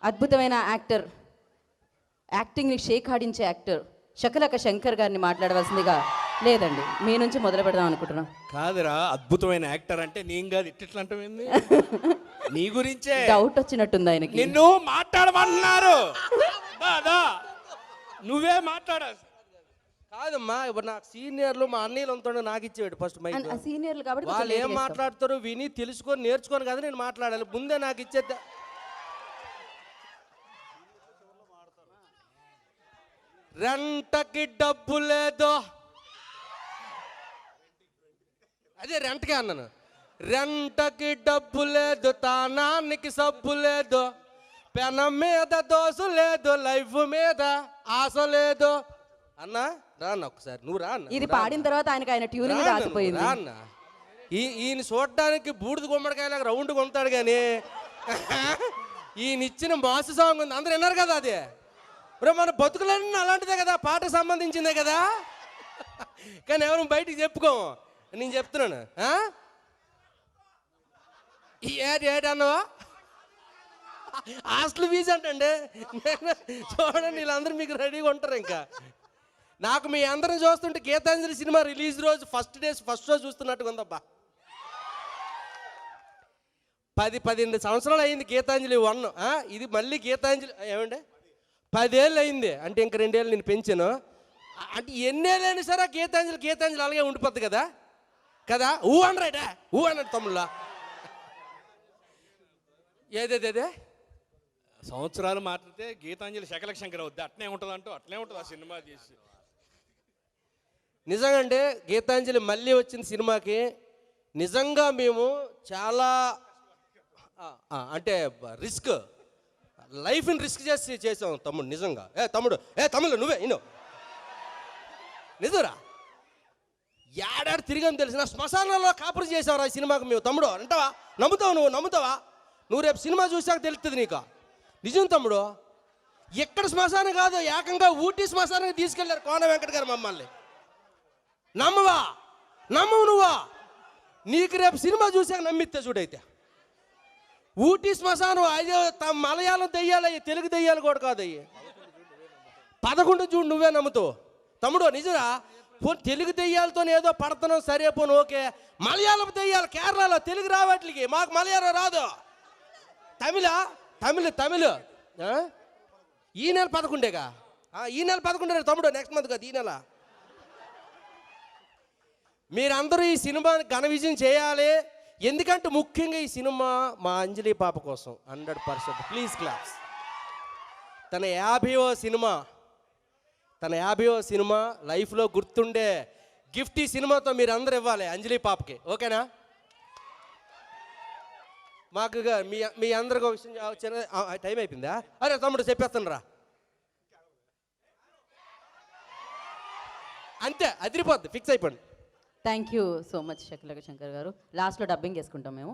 అద్భుతమైన యాక్టర్, యాక్టింగ్ని షేక్ ఆడించే యాక్టర్ శకలక శంకర్ గారిని మాట్లాడవలసిందిగా. లేదండి, మీ నుంచి మొదలు పెడదాం అనుకుంటున్నాం. కాదురా, అద్భుతమైన యాక్టర్ అంటే నేను కాదు, ఇట్లా అంటావేంది? నీ గురించే డౌట్ వచ్చినట్టుంది ఆయనకి. నిన్ను మాట్లాడమంటున్నారు. నువ్వే మాట్లాడాలి. కాదమ్మా, ఇప్పుడు నాకు సీనియర్లు మా అన్నయ్యలు అంతా నాకు ఇచ్చేవాడు ఫస్ట్ మైక్. సీనియర్లు కాబట్టి వాళ్ళు ఏం మాట్లాడతారో విని తెలుసుకొని నేర్చుకొని కదా నేను మాట్లాడాలి. ముందే నాకు ఇచ్చేద్దా. రెంటకి డబ్బు లేదు, అదే రెంట్కే అన్నాను. రెంటకి డబ్బు లేదు, తానానికి సబ్బు లేదు, పెనం మీద దోశ లేదు, లైఫ్ మీద ఆశ లేదు. అన్నా రాన్న ఒకసారి, నువ్వు రా. ఇది పాడిన తర్వాత ఆయన ట్యూనింగ్ రాసిపోయింది. రాన్న, ఈయన చూడడానికి బూడిద గుమ్మడికాయలాగా రౌండ్ కొంటాడు కానీ ఈయన ఇచ్చిన మాసు సాంగ్ ఉంది, అందరు విన్నారు కదా. అది ఇప్పుడు మన బతుకులన్నీ అలాంటిదే కదా, పాట సంబంధించిందే కదా. కానీ ఎవరు బయటికి చెప్పుకోము, నేను చెప్తున్నాను. ఏటి అన్నవా? హాస్టల్ ఫీజు అంటండి. చూడండి, వీళ్ళందరూ మీకు రెడీగా ఉంటారు. ఇంకా నాకు మీ అందరం చూస్తుంటే గీతాంజలి సినిమా రిలీజ్ రోజు ఫస్ట్ షో చూస్తున్నట్టుగా ఉందబ్బా. 10-12 సంవత్సరాలు అయింది గీతాంజలి 1. ఇది మళ్ళీ గీతాంజలి ఏమండి 10 ఏళ్ళు అయింది అంటే ఇంక 2 ఏళ్ళు నేను పెంచాను. అంటే ఎన్నేళ్ళైనా సరే గీతాంజలి అలాగే ఉండిపోద్ది కదా కదా. ఊ అనరాడా, ఊ అన్నాడు తమ్ముళ్ళ. ఏదేదే సంవత్సరాలు మాట్లాడితే గీతాంజలి శకలక శంకర్ అవుద్ది. అట్నే ఉంటుంది అంటూ అట్లే ఉంటుంది ఆ సినిమా చేసి. నిజంగా అంటే గీతాంజలి మళ్ళీ వచ్చిన సినిమాకి నిజంగా మేము చాలా అంటే లైఫ్ని రిస్క్ చేసాం తమ్ముడు. నిజంగా తమ్ముడు నువ్వే ఇన్నో నిజరా ఏడాడు తిరిగాను తెలిసిన శ్మశానంలో కాపురం చేసావు ఈ సినిమాకి మేము. తమ్ముడు అంటావా? నమ్ముతావా? నువ్వు రేపు సినిమా చూసాక తెలుస్తుంది నీకు. నిజం తమ్ముడు, ఎక్కడ శ్మశానం కాదు, ఏకంగా ఊటీ శ్మశానానికి తీసుకెళ్లారు కోన వెంకట గారు మమ్మల్ని. నమ్మవు నువ్వా? నీకు రేపు సినిమా చూసాక నమ్మితే చూడైతే. ఊటీ శ్మశానం అయ్యో మలయాళం దెయ్యాలయ్యి, తెలుగు దెయ్యాలు కూడా కాదు అయ్యి. 11 చూడు, నువ్వే నమ్ముతావు తమ్ముడు. నిజరా? తెలుగు దెయ్యాలతో ఏదో పడుతున్నాం, సరే పోను ఓకే. మలయాళం దెయ్యాలు కేరళలో, తెలుగు రావట్లకి, మాకు మలయాళం రాదు. తమిళ ఈ నెల 11గా, ఈ నెల 11 తమ్ముడు, నెక్స్ట్ మంత్ కాదు, ఈ నెల. మీరందరూ ఈ సినిమాని ఘన విజయం చేయాలి. ఎందుకంటే ముఖ్యంగా ఈ సినిమా మా అంజలి పాప కోసం 100%. Please class. తన 50వ సినిమా లైఫ్లో గుర్తుండే గిఫ్ట్ ఈ సినిమాతో మీరు అందరూ ఇవ్వాలి అంజలి పాపకి. ఓకేనా? మాకు మీ అందరికీ విషయం టైం అయిపోయిందా? అరే తమ్ముడు చెప్పేస్తాను రా. అంతే, అదిరిపోద్ది, ఫిక్స్ అయిపోండి. Thank you so much Shakalaka Shankar గారు. లాస్ట్లో డబ్బింగ్ వేసుకుంటాం మేము.